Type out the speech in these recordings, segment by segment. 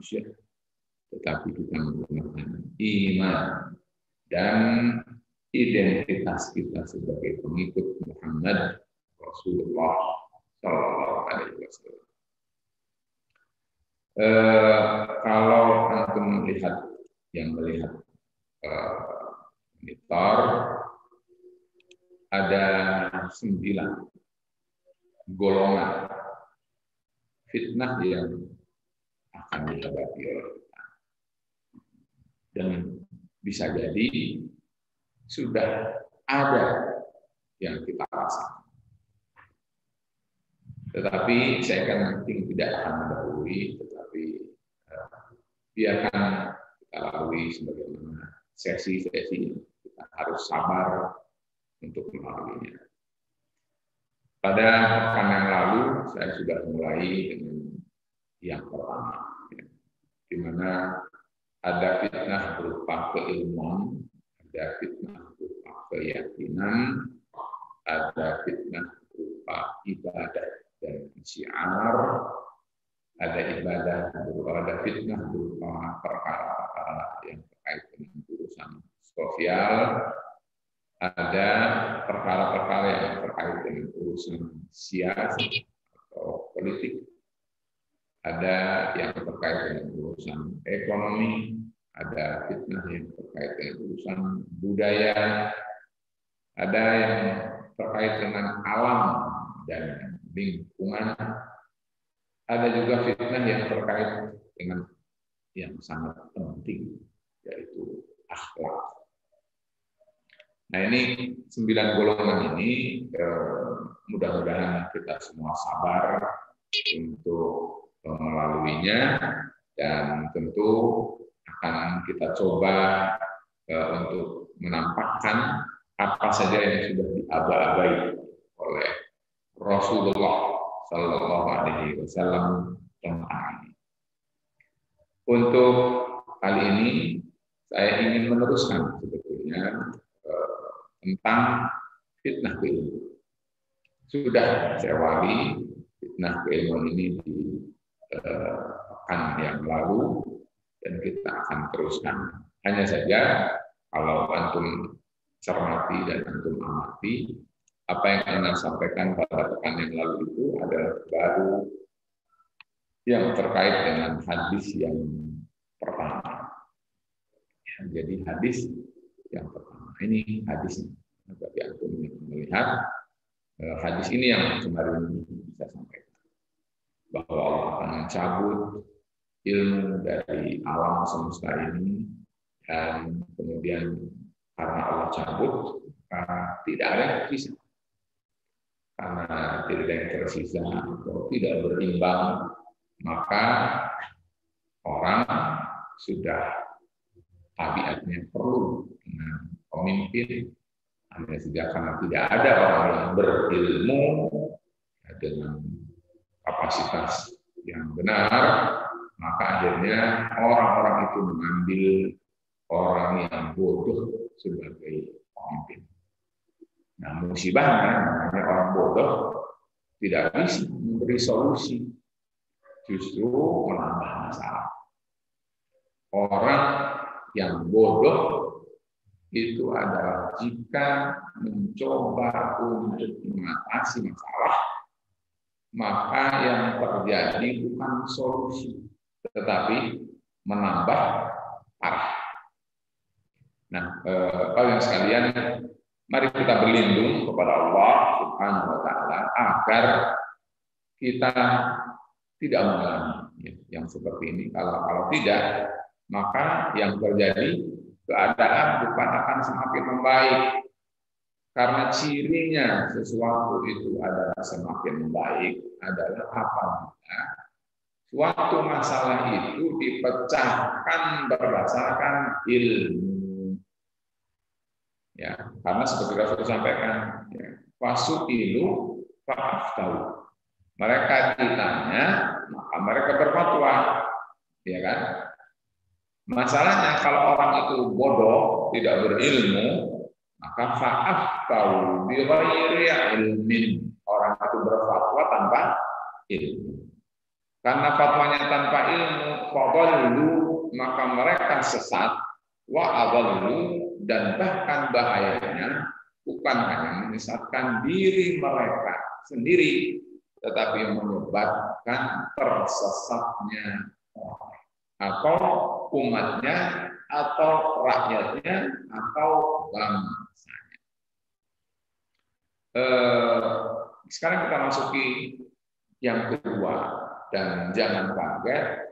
manusia, tetapi kita menggunakan iman dan identitas kita sebagai pengikut Muhammad Rasulullah Sallallahu Alaihi Wasallam. Kalau antum melihat monitor, ada 9 golongan fitnah yang akan dihadapi oleh kita, dan bisa jadi sudah ada yang kita rasakan. Tetapi saya kan nanti tidak akan mendahului, tetapi biarkan kita lalui sebagaimana sesi-sesi. Kita harus sabar untuk melaluinya. Pada pekan yang lalu saya sudah mulai dengan yang pertama, di mana ada fitnah berupa keilmuan, ada fitnah berupa keyakinan, ada fitnah berupa ibadah dan syiar, ada fitnah berupa perkara-perkara yang terkait dengan urusan sosial, ada perkara-perkara yang terkait dengan urusan siasa atau politik, ada yang terkait dengan urusan ekonomi, ada fitnah yang terkait dengan urusan budaya, ada yang terkait dengan alam dan lingkungan, ada juga fitnah yang terkait dengan yang sangat penting, yaitu akhlak. Nah, ini 9 golongan ini mudah-mudahan kita semua sabar untuk melaluinya, dan tentu akan kita coba untuk menampakkan apa saja yang sudah diaba-abai oleh Rasulullah Sallallahu Alaihi Wasallam tentang ini. Untuk kali ini saya ingin meneruskan sebetulnya tentang fitnah keilmuan. Sudah saya wali fitnah keilmuan ini di pekan yang lalu, dan kita akan teruskan. Hanya saja kalau antum cermati dan antum amati, apa yang Anda sampaikan pada pekan yang lalu itu adalah baru yang terkait dengan hadis yang pertama. Jadi hadis yang pertama ini hadisnya. Bagi antum yang melihat hadis ini yang kemarin bisa sampaikan, bahwa Allah akan mencabut ilmu dari alam semesta ini, dan kemudian karena Allah cabut, tidak ada yang tersisa. Karena tidak ada yang tersisa atau tidak berimbang, maka orang sudah tabiatnya perlu dengan pemimpin. Hanya saja karena tidak ada orang yang berilmu dengan kapasitas yang benar, maka akhirnya orang-orang itu mengambil orang yang bodoh sebagai pemimpin. Nah, musibahnya namanya orang bodoh tidak bisa memberi solusi, justru menambah masalah. Orang yang bodoh itu adalah jika mencoba untuk mengatasi masalah, maka yang terjadi bukan solusi, tetapi menambah parah. Nah, kalian sekalian, mari kita berlindung kepada Allah Subhanahu wa Ta'ala agar kita tidak mengalami yang seperti ini. Kalau tidak, maka yang terjadi, keadaan bukan akan semakin membaik, karena cirinya sesuatu itu adalah semakin membaik adalah apabila suatu masalah itu dipecahkan berdasarkan ilmu. Ya, karena seperti Rasul sampaikan, ya, fasu'ilu fa'aftau. Mereka ditanya, maka mereka berfatwa, ya kan? Masalahnya kalau orang itu bodoh, tidak berilmu, maka fa'aftau bi ghairi ilmin. Orang itu berfatwa tanpa ilmu. Karena fatwanya tanpa ilmu, fadallu, maka mereka sesat, wa adallu, dan bahkan bahayanya bukan hanya menyesatkan diri mereka sendiri, tetapi menyebabkan tersesatnya orang, atau umatnya, atau rakyatnya, atau bangsanya. Sekarang kita masuki yang kedua, dan jangan kaget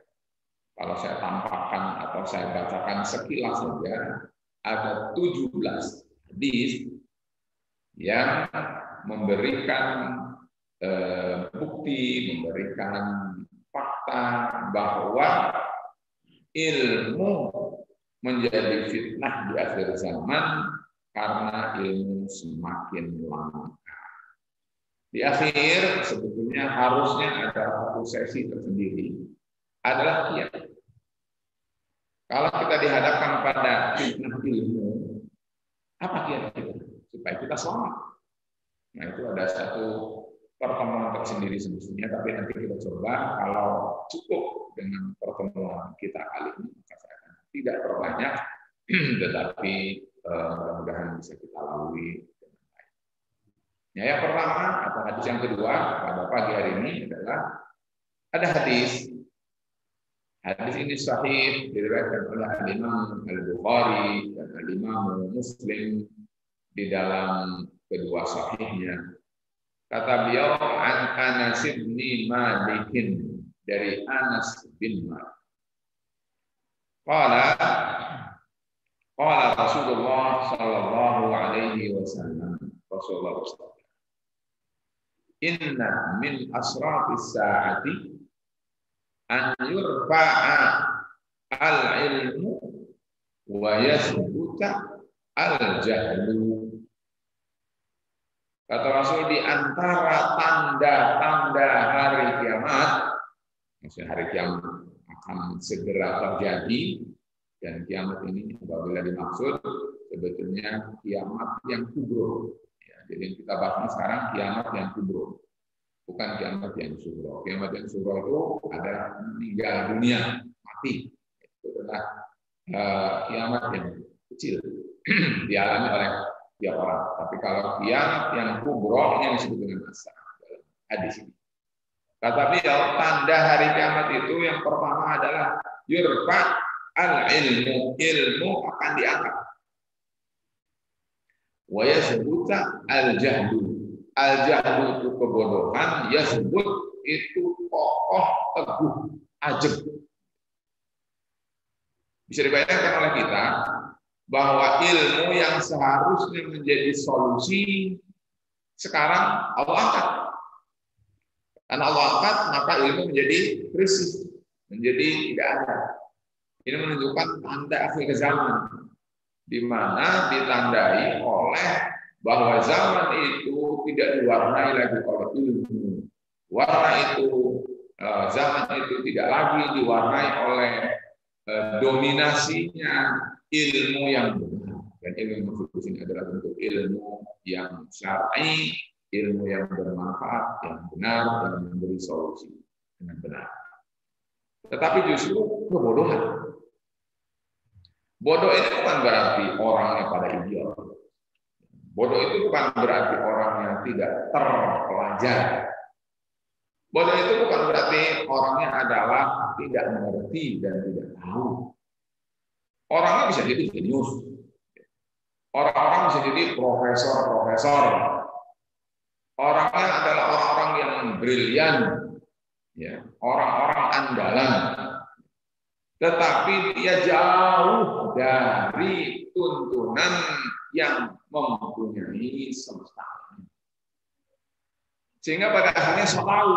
kalau saya tampakkan atau saya bacakan sekilas saja, ada 17 hadis yang memberikan bukti, memberikan fakta bahwa ilmu menjadi fitnah di akhir zaman karena ilmu semakin lama. Di akhir sebetulnya harusnya ada satu sesi tersendiri, adalah kiat. Kalau kita dihadapkan pada fitnah ilmu, apa kiat kita? Supaya kita selamat. Nah, itu ada satu pertemuan tersendiri sebetulnya, tapi nanti kita coba. Kalau cukup dengan pertemuan kita kali ini, maka saya akan tidak perbanyak, tetapi mudah-mudahan bisa kita lalui. Ya, yang pertama atau hadis yang kedua pada pagi hari ini adalah ada hadis. Hadis ini sahih diriwayatkan oleh Imam Al-Bukhari dan Imam Muslim di dalam kedua sahihnya. Kata beliau, an Anas bin Malik, dari Anas bin Malik. Qala Rasulullah sallallahu alaihi wasallam. Rasulullah SAW. Inna min asrafis sa'ati an yurfa'a al-ilmu wa yasbuta al-jahlu. Kata Rasul, di antara tanda-tanda hari kiamat, maksudnya hari kiamat akan segera terjadi, dan kiamat ini apabila dimaksud sebetulnya kiamat yang kubro. Jadi kita bahas sekarang kiamat yang kubro, bukan kiamat yang sugro. Kiamat yang sugro itu adalah meninggal dunia, mati. Itu adalah kiamat yang kecil, dialami oleh tiap orang. Tapi kalau kiamat yang kubro, ini yang disebut dengan asar dalam hadis ini. Kata beliau, tanda hari kiamat itu yang pertama adalah yurfa al-ilmu, ilmu akan diangkat. Wa yasbuta al-jahlu. Al-jahlu itu kebodohan, yasbut itu kokoh, teguh, ajeg. Bisa dibayangkan oleh kita bahwa ilmu yang seharusnya menjadi solusi sekarang Allah angkat. Karena Allah angkat, maka ilmu menjadi krisis, menjadi tidak ada. Ini menunjukkan tanda akhir zaman, di mana ditandai oleh bahwa zaman itu tidak diwarnai lagi oleh ilmu. Zaman itu tidak lagi diwarnai oleh dominasinya ilmu yang benar. Dan ilmu yang maksud di sini adalah bentuk ilmu yang syar'i, ilmu yang bermanfaat, yang benar, dan memberi solusi dengan benar. Tetapi justru kebodohan. Bodoh ini bukan berarti orangnya pada idiot. Bodoh itu bukan berarti orangnya tidak terpelajar. Bodoh itu bukan berarti orangnya adalah tidak mengerti dan tidak tahu. Orangnya bisa jadi jenius. Orang-orang bisa jadi profesor-profesor. Orangnya adalah orang-orang yang brilian, ya, orang-orang andalan. Tetapi dia jauh dari tuntunan yang mempunyai semesta. Sehingga pada akhirnya so tahu.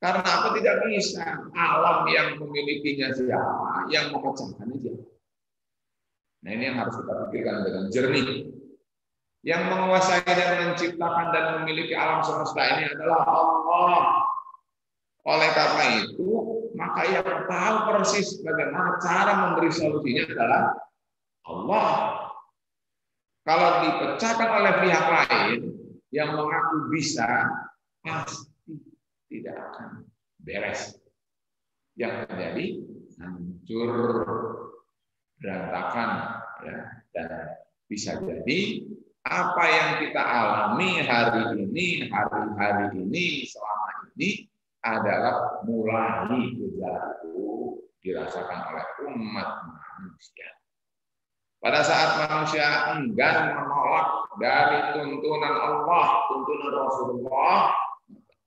Karena apa tidak bisa? Alam yang memilikinya siapa? Yang memecahkannya siapa? Nah, ini yang harus kita pikirkan dengan jernih. Yang menguasai dan menciptakan dan memiliki alam semesta ini adalah Allah. Oleh karena itu, maka yang tahu persis bagaimana cara memberi solusinya adalah Allah. Kalau dipecahkan oleh pihak lain yang mengaku bisa, pasti tidak akan beres. Yang terjadi hancur, berantakan, ya. Dan bisa jadi apa yang kita alami hari ini, hari-hari ini, selama ini adalah mulai gejala itu dirasakan oleh umat manusia. Pada saat manusia enggan menolak dari tuntunan Allah, tuntunan Rasulullah,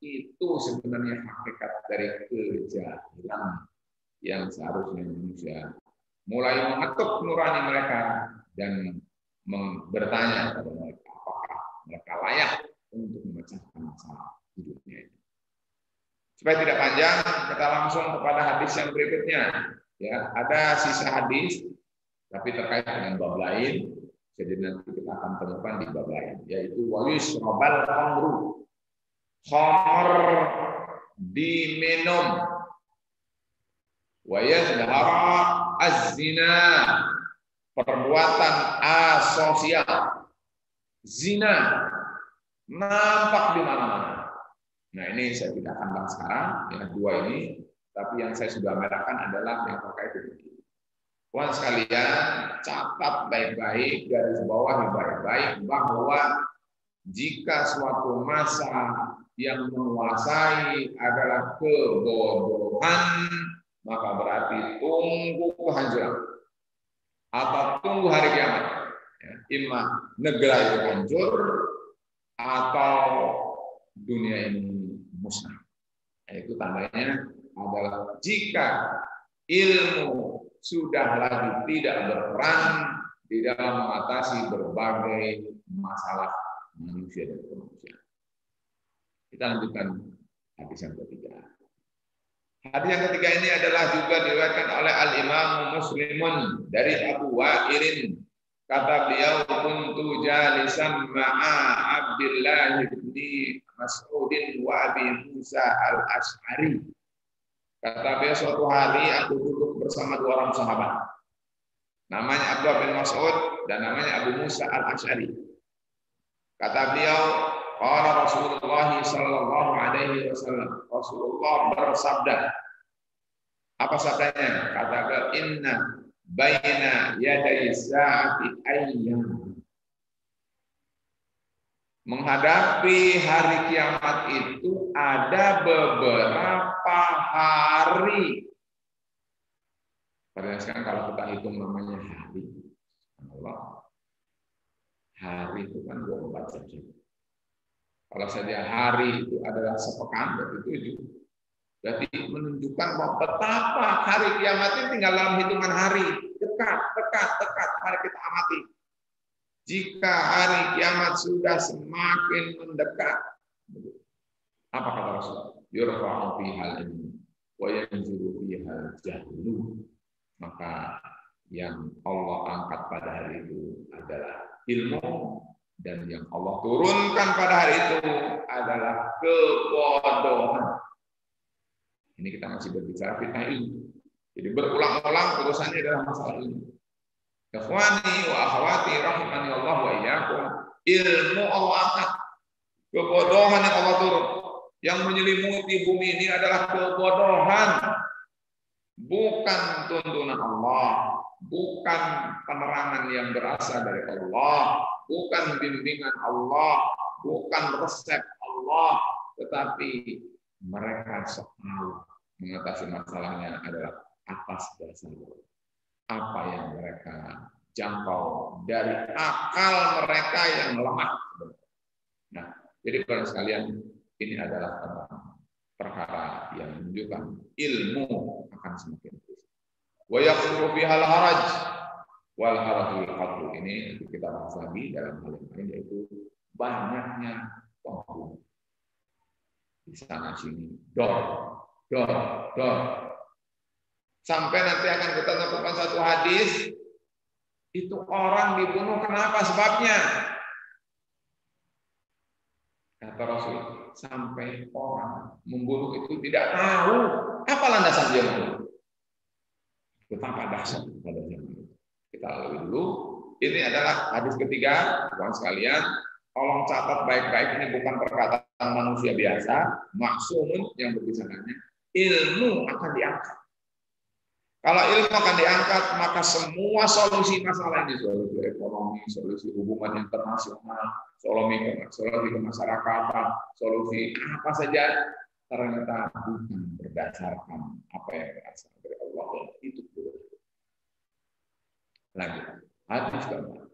itu sebenarnya hakikat dari kejahilan yang seharusnya manusia mulai mengetuk nurani mereka dan bertanya kepada mereka apakah mereka layak untuk memecahkan masalah hidupnya ini. Supaya tidak panjang, kita langsung kepada hadis yang berikutnya. Ya, ada sisa hadis tapi terkait dengan bab lain, jadi nanti kita akan temukan di bab lain, yaitu wayusrabal khamru. Khamr diminum, wa yadhhara az-zina, perbuatan asosial, zina nampak di mana-mana. Nah, ini saya tidak akan bahas sekarang, ya, dua ini, tapi yang saya sudah merahkan adalah yang terkait dengan ini. Kawan sekalian, catat baik-baik, garis bawah baik-baik bahwa jika suatu masa yang menguasai adalah kebodohan, maka berarti tunggu kehancuran atau tunggu hari kiamat. Ya, imma negara itu hancur atau dunia ini musnah. Itu tandanya adalah jika ilmu sudah lagi tidak berperan di dalam mengatasi berbagai masalah manusia dan kemanusiaan. Kita lanjutkan hadis yang ketiga. Hadis yang ketiga ini adalah juga diriwayatkan oleh Al-Imam Muslimun dari Abu Wa'il. Kata beliau, kuntu jalisan ma'a Abdullah bin Mas'ud wa Abi Musa al-Asy'ari. Kata beliau, suatu hari aku duduk bersama dua orang sahabat. Namanya Abdullah bin Mas'ud dan namanya Abu Musa al-Asy'ari. Kata beliau, qala Rasulullah sallallahu alaihi wasallam. Rasulullah bersabda. Apa sabdanya? Kata beliau, inna baina yaday sa'ati ayyam. Menghadapi hari kiamat itu ada beberapa hari. Padahal sekarang kalau kita hitung namanya hari, Allah, hari itu kan 24 jam. Kalau saja hari itu adalah sepekan, berarti 7. Berarti menunjukkan bahwa betapa hari kiamat ini tinggal dalam hitungan hari. Dekat. Mari kita amati. Jika hari kiamat sudah semakin mendekat, apa kata Rasul? Yurfa'u fihal ilmu wa yanzilu fihal jahlu. Maka yang Allah angkat pada hari itu adalah ilmu, dan yang Allah turunkan pada hari itu adalah kebodohan. Ini kita masih berbicara fitnah ilmu. Jadi berulang-ulang urusannya adalah masalah ilmu. Ikhwani wa akhwati rahimani Allah wa iyyakum, ilmu Allah angkat, kebodohan yang Allah turun. Yang menyelimuti bumi ini adalah kebodohan. Bukan tuntunan Allah, bukan penerangan yang berasal dari Allah, bukan bimbingan Allah, bukan resep Allah, tetapi mereka selalu mengatasi masalahnya adalah atas dasar apa yang mereka jangkau dari akal mereka yang lemah. Nah, jadi para sekalian, ini adalah perkara yang menunjukkan ilmu akan semakin terus. Wa yaqulu fihal haraj wal harajul qatl. Ini kita bahas lagi dalam hal ini, yaitu banyaknya pembunuh di sana sini, dor. Sampai nanti akan kita temukan satu hadis, itu orang dibunuh kenapa sebabnya? Kata Rasul, sampai orang membunuh itu tidak tahu apa landasan dia membunuh. Betapa dahsyat pada zaman itu. Kita lalui dulu. Ini adalah hadis ketiga, kawan sekalian. Tolong catat baik-baik, ini bukan perkataan manusia biasa, maksumun yang berbicaranya, ilmu akan diangkat. Kalau ilmu akan diangkat, maka semua solusi masalah ini, solusi ekonomi, solusi hubungan internasional, solusi kemasyarakatan, solusi apa saja, ternyata bukan berdasarkan apa yang berasal dari Allah. Itu lanjut. Hadis keempat.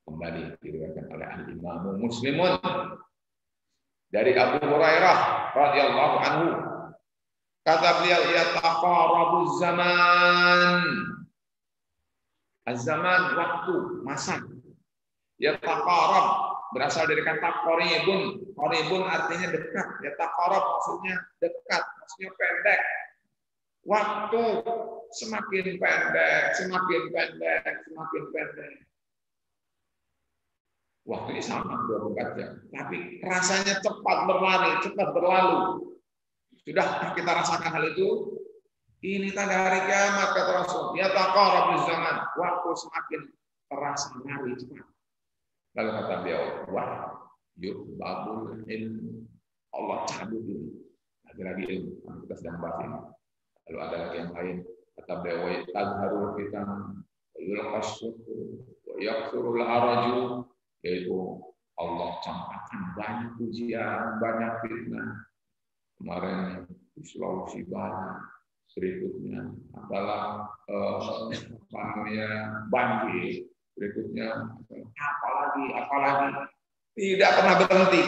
Kembali diriwayatkan oleh Imam Muslimun dari Abu Hurairah radhiyallahu anhu. Kata beliau, yataqarabuz zaman. Az-zaman waktu, masa. Yataqarab berasal dari kata qaribun. Qaribun artinya dekat. Yataqarab maksudnya dekat, maksudnya pendek. Waktu semakin pendek, semakin pendek, semakin pendek. Waktunya sama 24 jam, tapi rasanya cepat berlari, cepat berlalu. Sudah kita rasakan hal itu? Ini tanda hari kiamat, kata Rasul. Ya taqarabuz zaman, waktu semakin terasa lari cepat. Lalu kata beliau, wah, yu'babul ilmu. Allah cabut ini. Lagi-lagi ilmu, kita sedang bahas ini. Lalu ada lagi yang lain, kata beliau, tadharul fitan, yulqasuku, yaksurul araju, yaitu Allah campakkan banyak ujian, banyak fitnah. Kemarin di Sulawesi Barat, berikutnya adalah banjir, berikutnya apalagi tidak pernah berhenti.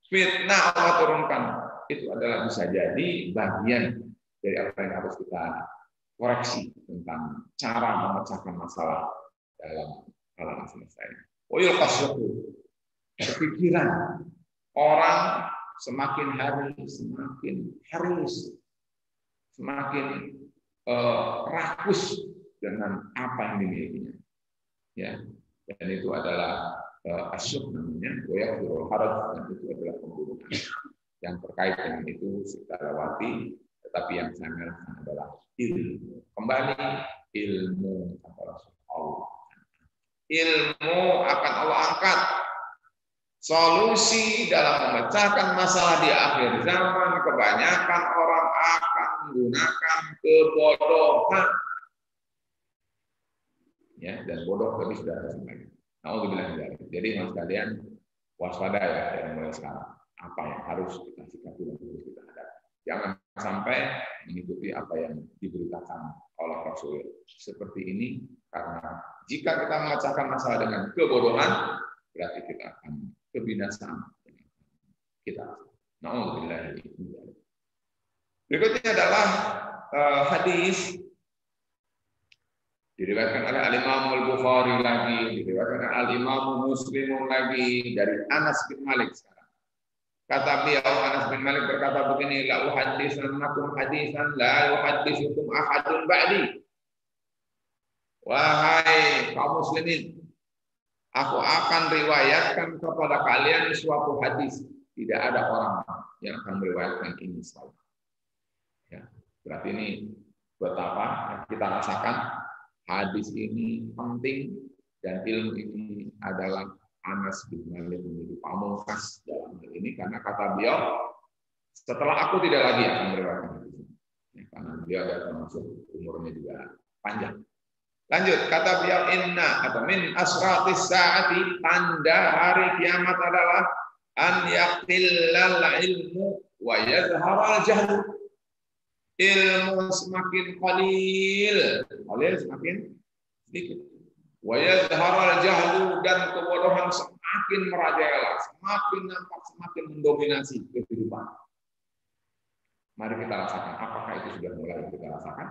Fitnah Allah turunkan, itu adalah bisa jadi bagian dari apa yang harus kita koreksi tentang cara memecahkan masalah dalam alam semesta ini. Oyul kasyuku, kepikiran orang semakin hari semakin haris, semakin rakus dengan apa yang dimilikinya. Ya, dan itu adalah asyuk namanya, goyah haraj, dan itu adalah pembunuhan. Yang terkait dengan itu kita lewati, tetapi yang saya mengatakan adalah ilmu. Kembali ilmu adalah Allah. Ilmu akan Allah angkat. Solusi dalam memecahkan masalah di akhir zaman, kebanyakan orang akan menggunakan kebodohan. Ya, dan bodoh tadi sudah disampaikan. Jadi mas kalian waspada ya dari mulai sekarang. Apa yang harus kita sikapi dan harus kita hadapi. Jangan sampai mengikuti apa yang diberitakan oleh Rasul seperti ini, karena jika kita memecahkan masalah dengan kebodohan, berarti kita akan kebinasaan kita. Na'udzubillah. Berikutnya adalah hadis diriwayatkan oleh Al-Imam Al-Bukhari lagi, diriwayatkan oleh Al-Imam Muslim lagi dari Anas bin Malik sekarang. Kata beliau, Anas bin Malik berkata begini, la uhadditsannakum hadisan la yuhadditsukum ahadun ba'di. Wahai kaum muslimin, aku akan riwayatkan kepada kalian suatu hadis. Tidak ada orang yang akan meriwayatkan ini selalu. Ya, berarti ini betapa kita rasakan hadis ini penting, dan ilmu ini adalah Anas bin Malik menjadi pamungkas dalam hal ini, karena kata beliau, setelah aku tidak lagi akan meriwayatkan hadis ini. Ya, karena beliau ada termasuk umurnya juga panjang. Lanjut, kata beliau, inna atau min asratis saati, tanda hari kiamat adalah an yaqillal ilmu wa yazharal jahlu. Ilmu semakin qalil semakin sedikit. Wa yazharal jahlu, dan kebodohan semakin merajalela, semakin nampak, semakin mendominasi kehidupan. Mari kita rasakan, apakah itu sudah mulai kita rasakan?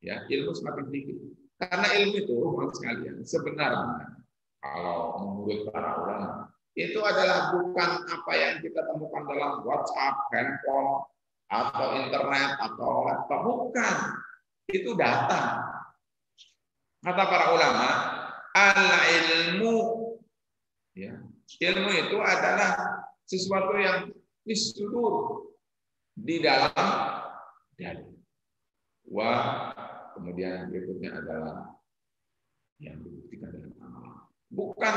Ya, ilmu semakin sedikit. Karena ilmu itu, teman sekalian, sebenarnya kalau menurut para ulama, itu adalah bukan apa yang kita temukan dalam WhatsApp, handphone, atau internet, atau laptop. Bukan. Itu data. Kata para ulama, al-ilmu, ya, ilmu itu adalah sesuatu yang disudur di dalam dada. Wah, kemudian berikutnya adalah yang dibuktikan dalam amal. bukan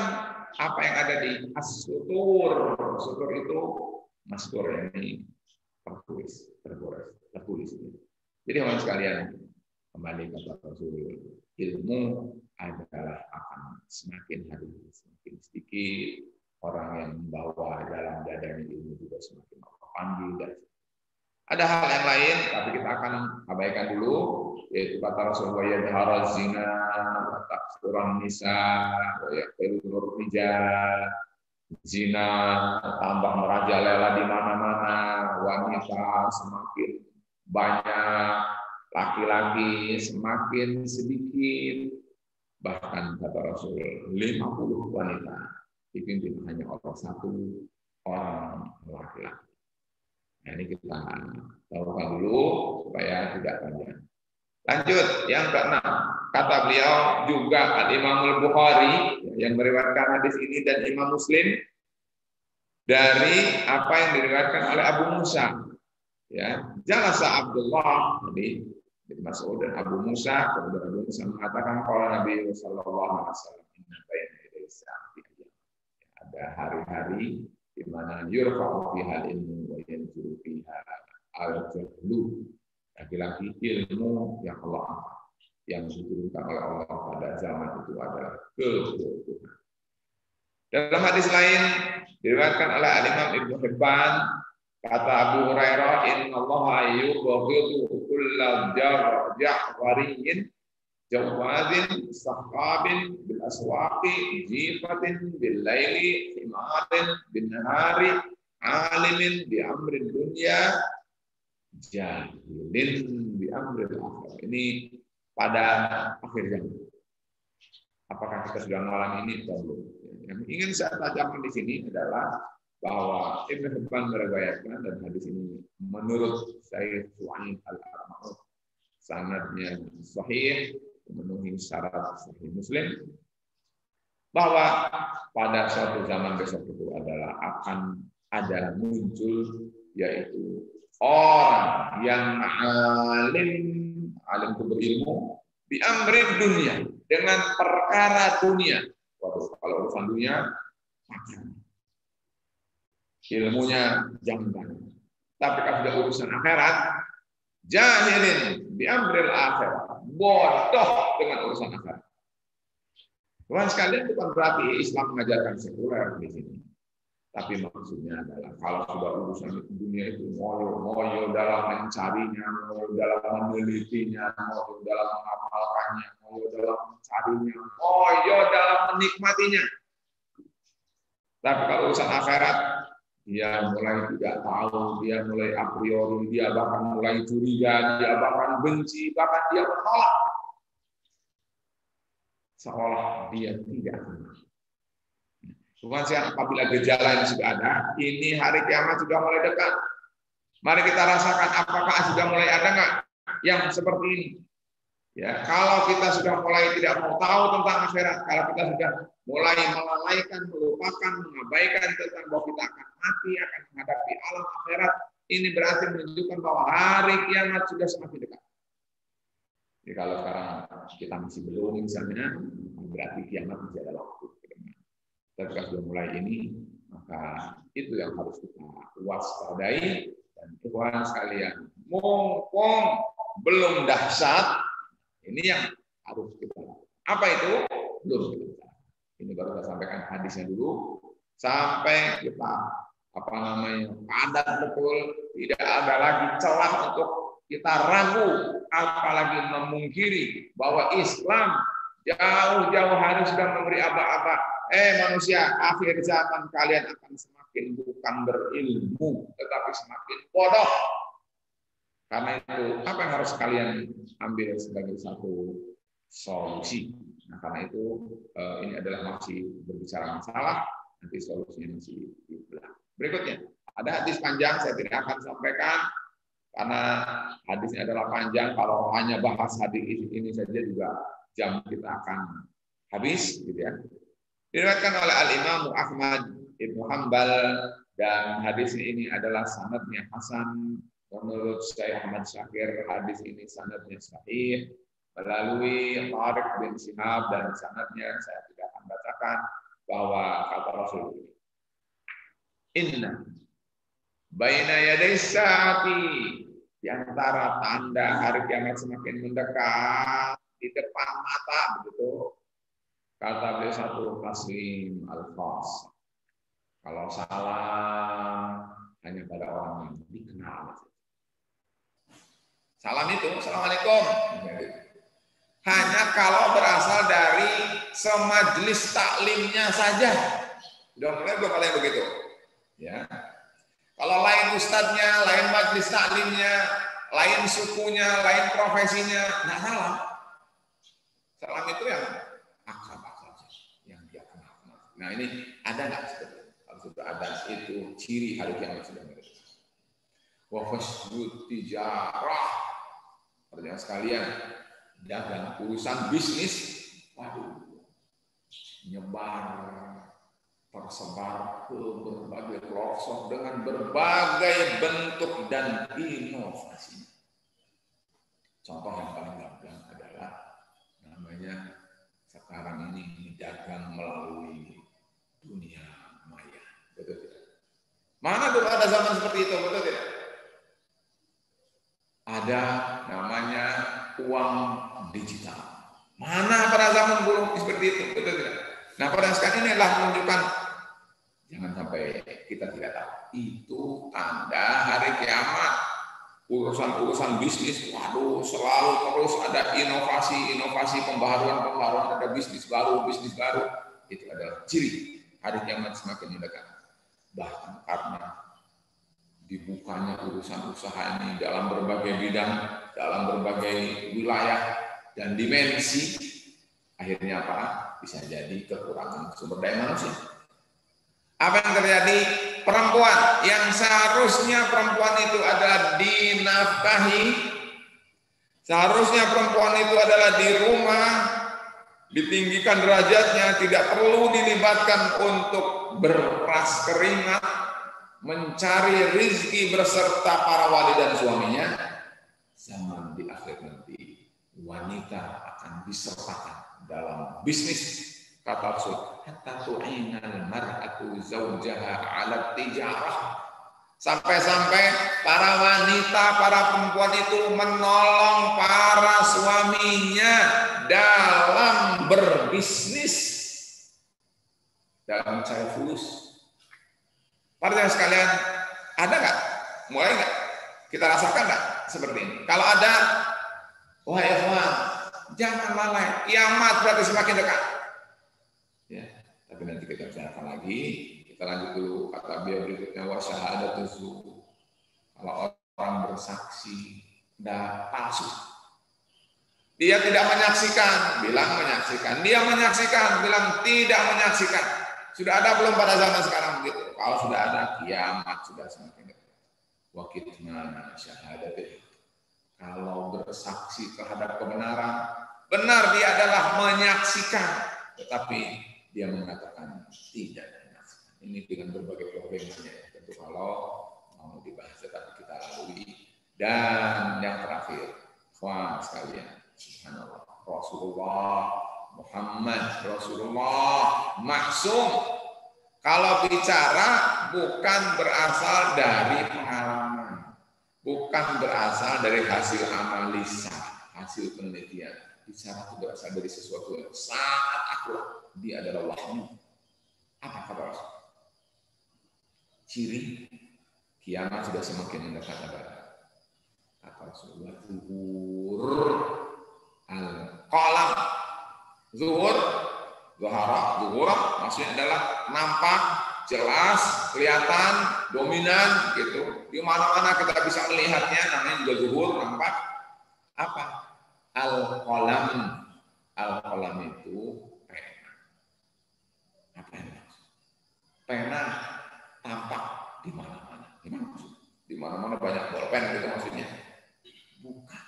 apa yang ada di as-sutur. Sutur itu mastur, ini tertulis. Jadi teman sekalian, kembali kata Rasul, ilmu adalah akan semakin hari semakin sedikit, orang yang membawa dalam dadanya ilmu juga semakin panggil. Dan ada hal yang lain, tapi kita akan abaikan dulu, yaitu kata Rasulullah, yadhara zina, taksuran nisa, yaqilur rijal, zina tambah merajalela di mana-mana, wanita semakin banyak, laki-laki semakin sedikit, bahkan kata Rasul 50 wanita dipimpin hanya oleh satu orang laki-laki. Nah, ini kita tahukan dulu supaya tidak panjang. Lanjut, yang keenam, kata beliau juga Al-Imam Al-Bukhari yang meriwayatkan hadis ini dan Imam Muslim dari apa yang diriwayatkan oleh Abu Musa. Ya, jalasa Abdullah Nabi bin Mas'ud dan Abu Musa, kemudian Abu Musa mengatakan qala Nabi sallallahu alaihi wasallam inna baina yaday sa'ati, ada hari-hari di mana yurfa'u fiha ilmu wa yanzuru fiha al-jahlu, lagi-lagi ilmu yang Allah angkat, yang diturunkan oleh Allah pada zaman itu adalah kebodohan. Dalam hadis lain diriwayatkan oleh Al-Imam Ibnu Hibban, kata Abu Hurairah, innallaha yubghidu kulla ja'wariyin jawadin sahqabin bil aswaqi jifatin bil laili himarin bin nahari alimin bi amrin dunya jahilin bi amril akhir. Ini pada akhir zaman. Apakah kita sudah mengalami ini atau belum? Yang ingin saya tajamkan di sini adalah bahwa Ibnu Hibban meriwayatkan, dan hadis ini menurut Syekh Su'ain Al-Arnaud sanadnya sahih, memenuhi syarat Sahih Muslim, bahwa pada suatu zaman besok itu adalah akan ada muncul, yaitu orang yang alim itu berilmu bi amrin dunia, dengan perkara dunia. Waduh, kalau urusan dunia ilmunya jangan. Tapi kalau sudah urusan akhirat, jahilin bi amril akhirat, bodoh dengan urusan akhirat. Tuhan sekalian, bukan berarti Islam mengajarkan sekuler di sini. Tapi maksudnya adalah kalau sudah urusan dunia itu ngoyo dalam mencarinya, ngoyo dalam menelitinya, ngoyo dalam mengamalkannya, ngoyo dalam mencarinya, ngoyo dalam menikmatinya. Tapi kalau urusan akhirat, dia mulai tidak tahu, dia mulai a priori, dia bahkan mulai curiga, dia bahkan benci, bahkan dia menolak. Seolah dia tidak kenal. Bukan siapa, apabila gejala yang sudah ada, ini hari kiamat sudah mulai dekat. Mari kita rasakan apakah sudah mulai ada nggak yang seperti ini. Ya, kalau kita sudah mulai tidak mau tahu tentang akhirat, kalau kita sudah mulai melalaikan, melupakan, mengabaikan tentang bahwa kita akan mati, akan menghadapi alam akhirat, ini berarti menunjukkan bahwa hari kiamat sudah semakin dekat. Jadi kalau sekarang kita masih belum, misalnya, berarti kiamat masih ada waktu. Tapi kalau sudah mulai ini, maka itu yang harus kita waspadai. Dan Tuhan sekalian, mumpung belum dahsyat, ini yang harus kita. Apa itu? Belum. Ini baru saya sampaikan hadisnya dulu, sampai kita padat betul, tidak ada lagi celah untuk kita ragu, apalagi memungkiri bahwa Islam jauh-jauh hari sudah memberi aba-aba. Manusia, akhir zaman kalian akan semakin bukan berilmu, tetapi semakin bodoh. Karena itu, apa yang harus kalian ambil sebagai satu solusi? Nah, karena itu ini adalah masih berbicara masalah, nanti solusinya masih di belakang. Berikutnya, ada hadis panjang, saya tidak akan sampaikan, karena hadisnya adalah panjang. Kalau hanya bahas hadis ini saja juga jam kita akan habis, gitu ya. Diriwayatkan oleh Al-Imam Ahmad Ibnu Hanbal, dan hadis ini adalah sanadnya hasan. Menurut Syekh Ahmad Syakir, hadis ini sanadnya sahih melalui Tariq bin Shihab, dan sanadnya saya tidak akan bacakan mengatakan bahwa kata Rasul, inna baina yaday saati, di antara tanda hari kiamat semakin mendekat di depan mata, begitu kata beliau, satu taslim al-khas, kalau salam hanya pada orang yang dikenal. Salam itu assalamualaikum hanya kalau berasal dari semajelis taklimnya saja. Sudah mulai berapa kali begitu? Ya. Kalau lain ustadznya, lain majelis taklimnya, lain sukunya, lain profesinya, nggak salam. Salam itu yang akrab saja, yang dia kenal. Nah ini ada nggak seperti itu? Kalau sudah ada, itu ciri hari kiamat sudah mendekat. Wa fasbut tijarah, pertanyaan sekalian, dagang urusan bisnis, waduh, nyebar, tersebar ke berbagai pelosok dengan berbagai bentuk dan inovasi. Contoh yang paling gampang adalah namanya sekarang ini dagang melalui dunia maya. Betul tidak? Mana dulu ada zaman seperti itu, betul tidak? Ada namanya uang digital. Mana pada zaman dulu seperti itu, betul tidak? Nah pada saat ini adalah menunjukkan, jangan sampai kita tidak tahu. Itu tanda hari kiamat. Urusan-urusan bisnis, waduh, selalu terus ada inovasi, pembaharuan, ada bisnis baru. Itu adalah ciri hari kiamat semakin mendekat. Bahkan karena dibukanya urusan usaha ini dalam berbagai bidang, dalam berbagai wilayah dan dimensi, akhirnya apa? Bisa jadi kekurangan sumber daya manusia. Apa yang terjadi? Perempuan yang seharusnya perempuan itu adalah dinafkahi, seharusnya perempuan itu adalah di rumah, ditinggikan derajatnya, tidak perlu dilibatkan untuk berperas keringat, mencari rizki beserta para wali dan suaminya. Zaman di akhir nanti wanita akan disertakan dalam bisnis. Kata Rasul, hatta tu'inal mar'atu zawjaha 'ala tijarah. Sampai-sampai para wanita, para perempuan itu menolong para suaminya dalam berbisnis, dalam mencari fulus. Para sekalian, ada nggak? Mulai nggak? Kita rasakan nggak seperti ini? Kalau ada, wahai ikhwan, jangan lalai. Kiamat berarti semakin dekat. Ya, tapi nanti kita bicarakan lagi. Kita lanjut dulu kata beliau berikutnya, wa syahadatu zur. Kalau orang bersaksi dah palsu, dia tidak menyaksikan, bilang menyaksikan. Dia menyaksikan, bilang tidak menyaksikan. Sudah ada belum pada zaman sekarang begitu? Kalau sudah ada, kiamat sudah semakin dekat. Wa kitmana syahadati. Kalau bersaksi terhadap kebenaran, benar dia adalah menyaksikan, tetapi dia mengatakan tidak menyaksikan. Ini dengan berbagai problemnya. Tentu kalau mau dibahas, tetapi kita lalui. Dan yang terakhir, wah sekalian, subhanallah, Rasulullah Muhammad, Rasulullah maksum. Kalau bicara bukan berasal dari pengalaman, bukan berasal dari hasil analisa, hasil penelitian. Bicara itu berasal dari sesuatu yang sangat akurat. Dia adalah wahyu. Apa kata Rasul? Ciri kiamat sudah semakin mendekat adalah kata Rasulullah, zuhur al-qalam. Zuhur, zuhur maksudnya adalah nampak, jelas, kelihatan, dominan gitu. Di mana-mana kita bisa melihatnya, namanya juga zuhur, nampak. Apa? Al-qalam. Al-qalam itu pena. Apa yang maksud? Pena tampak di mana-mana. Gimana maksud? Di mana-mana banyak bolpen gitu maksudnya. Bukan.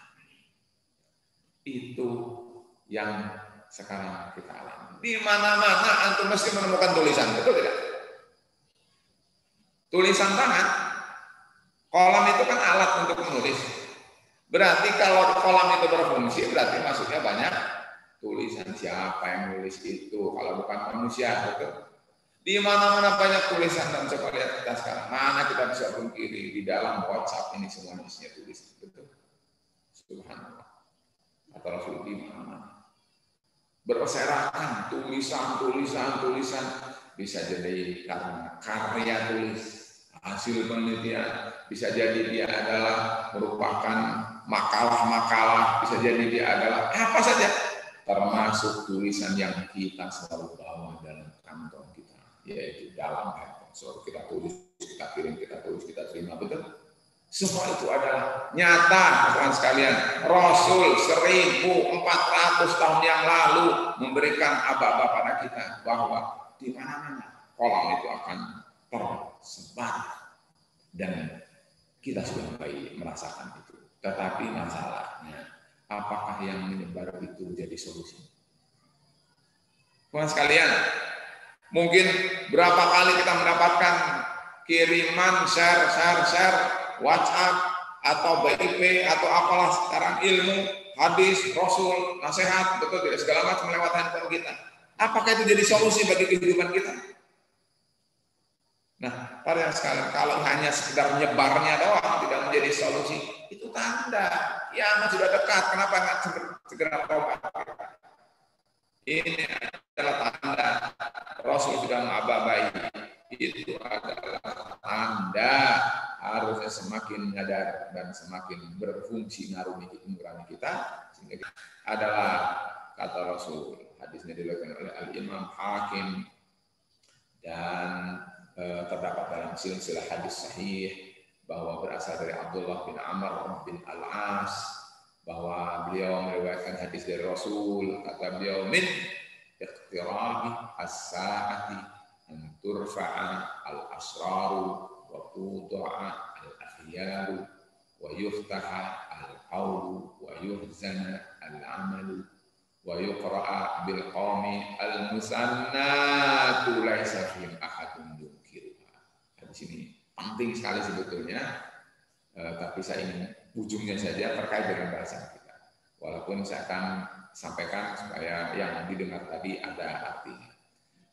Itu yang sekarang kita alami. Di mana-mana antum mesti menemukan tulisan, betul tidak? Tulisan tangan, kolam itu kan alat untuk menulis. Berarti kalau kolam itu berfungsi, berarti maksudnya banyak tulisan siapa yang nulis itu kalau bukan manusia, betul? Di mana-mana banyak tulisan dan coba lihat kita sekarang, mana kita bisa pungkiri di dalam WhatsApp ini semuanya isinya tulisan, betul? Subhanallah. Kata Rasul di mana-mana berserakan tulisan bisa jadi karena karya tulis, hasil penelitian, bisa jadi dia adalah merupakan makalah-makalah, bisa jadi dia adalah apa saja, termasuk tulisan yang kita selalu bawa dalam kantong kita, yaitu dalam handphone. So, kita tulis, kita kirim, kita tulis, kita terima, betul? Semua itu adalah nyata, teman sekalian. Rasul 1400 tahun yang lalu memberikan aba-aba pada kita bahwa di mana-mana kolam itu akan tersebar dan kita sudah baik merasakan itu. Tetapi masalahnya, apakah yang menyebar itu menjadi solusi? Teman sekalian, mungkin berapa kali kita mendapatkan kiriman share WhatsApp atau BIP atau apalah sekarang ilmu, hadis, Rasul, nasihat, betul tidak segala macam lewat handphone kita. Apakah itu jadi solusi bagi kehidupan kita? Nah, para yang sekalian, kalau hanya sekedar nyebarnya doang tidak menjadi solusi, itu tanda kiamat sudah dekat. Kenapa nggak segera tobat? Ini adalah tanda Rasul sudah mengaba-abai. Itu adalah tanda harusnya semakin menyadar dan semakin berfungsi nurani kita, sehingga adalah kata Rasul, hadisnya diriwayatkan oleh Al-Imam Hakim dan terdapat dalam silsilah hadis sahih bahwa berasal dari Abdullah bin Amr bin Al-As, bahwa beliau meriwayatkan hadis dari Rasul, kata beliau, min iqtirabi as-sa'ati an turfa'a al-asraru wa tuda'a al-akhyaru wa yuftaha al-qawlu wa yuhzana al-amalu wa yuqra'a bil qawmi al-musannatu laisa fihim ahadun yunkiruha. Di sini penting sekali sebetulnya, tapi saya ingin ujungnya saja terkait dengan bahasa kita. Walaupun saya akan sampaikan supaya yang didengar tadi ada artinya.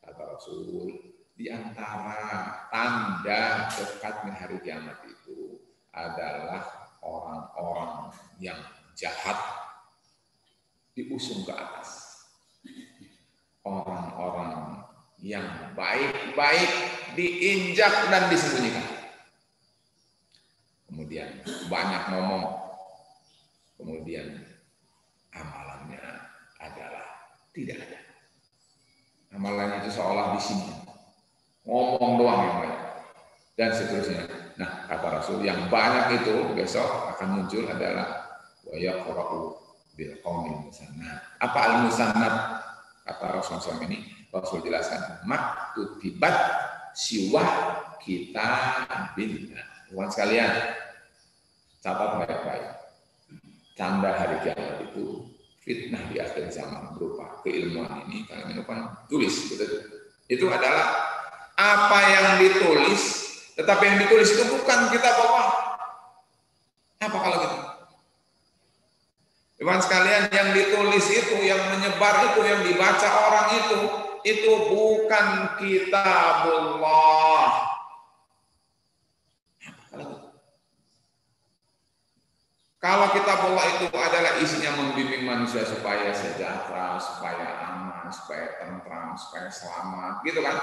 Kata Rasul, di antara tanda dekatnya hari kiamat itu adalah orang-orang yang jahat diusung ke atas. Orang-orang yang baik-baik diinjak dan disembunyikan. Kemudian banyak ngomong. Kemudian amalannya adalah tidak ada. Amalannya itu seolah disimpan. Ngomong doang yang banyak. Dan seterusnya. Nah, kata Rasul, yang banyak itu besok akan muncul adalah wa yaqra'u bil qaumil musannad. Apa al-musannad? Kata Rasul SAW ini, Rasul jelaskan, maktutibat siwah kita billah. Teman sekalian, catat baik-baik. Tanda hari kiamat itu fitnah di akhir zaman berupa keilmuan ini, kalian lupa tulis, betul. Itu adalah apa yang ditulis, tetapi yang ditulis itu bukan kitab Allah. Apa kalau gitu? Teman sekalian, yang ditulis itu, yang menyebar itu, yang dibaca orang itu bukan kitabullah. Kalau kitabullah itu adalah isinya membimbing manusia supaya sejahtera, supaya aman, supaya tentram, supaya selamat, gitu kan?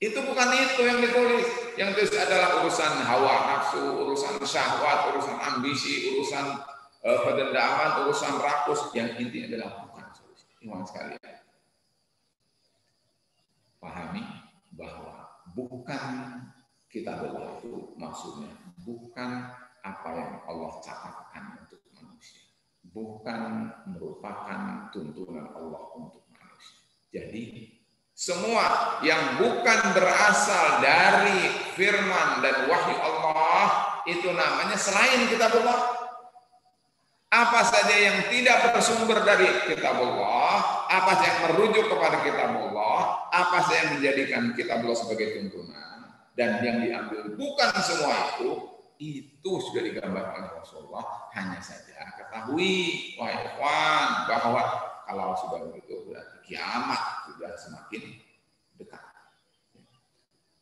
Itu bukan itu yang ditulis. Yang ditulis adalah urusan hawa nafsu, urusan syahwat, urusan ambisi, urusan pendendaman, urusan rakus. Yang inti adalah bukan solusi. Iman sekalian, pahami bahwa bukan kitabullah itu maksudnya bukan apa yang Allah catatkan untuk manusia, bukan merupakan tuntunan Allah untuk manusia. Jadi semua yang bukan berasal dari firman dan wahyu Allah itu namanya selain kitabullah. Apa saja yang tidak bersumber dari kitabullah, apa saja yang merujuk kepada kitabullah, apa saja yang menjadikan kitabullah sebagai tuntunan, dan yang diambil bukan semua itu sudah digambarkan oleh Rasulullah. Hanya saja ketahui, wahai ikhwan, bahwa Kalau sudah begitu berarti kiamat sudah semakin dekat.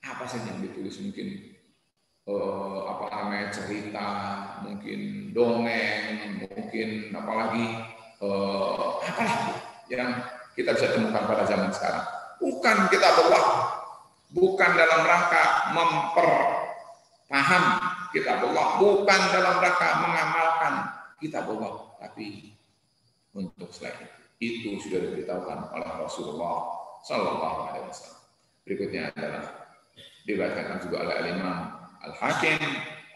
Apa saja yang ditulis mungkin apa namanya cerita, mungkin dongeng, mungkin apalagi apalah yang kita bisa temukan pada zaman sekarang. Bukan kitab Allah, bukan dalam rangka memperpaham kitab Allah, bukan dalam rangka mengamalkan kitab Allah, tapi untuk selain itu sudah diberitahukan oleh Rasulullah Sallallahu Alaihi Wasallam. Berikutnya adalah diriwayatkan juga oleh Al-Imam Al-Hakim,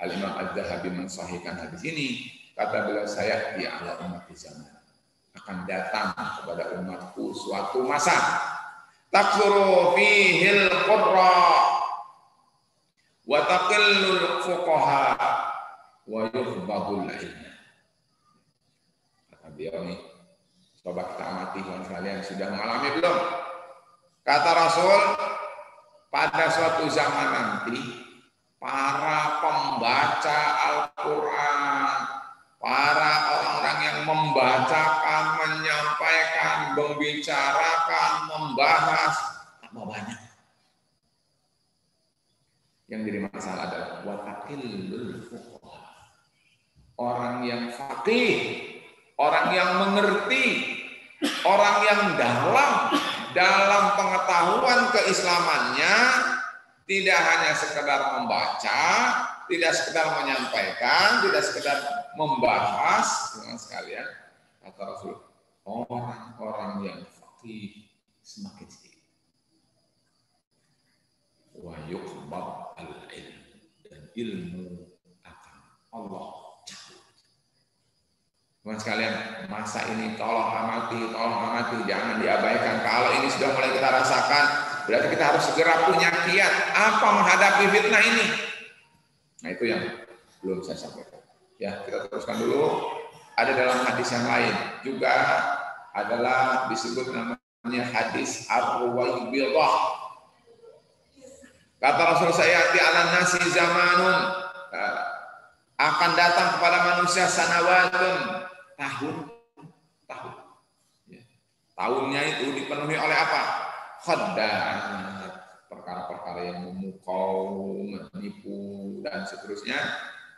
Al-Imam Adz-Dzahabi mensahihkan hadis ini. Kata beliau, saya di ala umat di zaman akan datang kepada umatku suatu masa taksuru fihil qurra wa taqillul fuqaha wa yukhbadul ilm. Kata beliau nih, coba kita amati kalian sudah mengalami belum? Kata Rasul, pada suatu zaman nanti para pembaca Al-Quran, para orang-orang yang membacakan, menyampaikan, membicarakan, membahas, tambah banyak. Yang jadi masalah adalah wataqillul fuqaha. Orang yang faqih, orang yang mengerti, orang yang dalam pengetahuan keislamannya, tidak hanya sekedar membaca, tidak sekedar menyampaikan, tidak sekedar membahas, dengan sekalian, kata Rasul, orang-orang yang faqih semakin sedikit. Wa yukhbab al-ilm, dan ilmu akan Allah cabut. Teman sekalian, masa ini tolong amati, jangan diabaikan. Kalau ini sudah mulai kita rasakan, berarti kita harus segera punya kiat apa menghadapi fitnah ini. Nah, itu yang belum saya sampaikan. Ya, kita teruskan dulu. Ada dalam hadis yang lain juga adalah disebut namanya hadis Ar-Ruwaibidah. Kata Rasul, sayati ala nasi zamanun, akan datang kepada manusia sanawatun, tahun. Ya. Tahunnya itu dipenuhi oleh apa? Khadda'at, perkara-perkara yang memukau, menipu, dan seterusnya.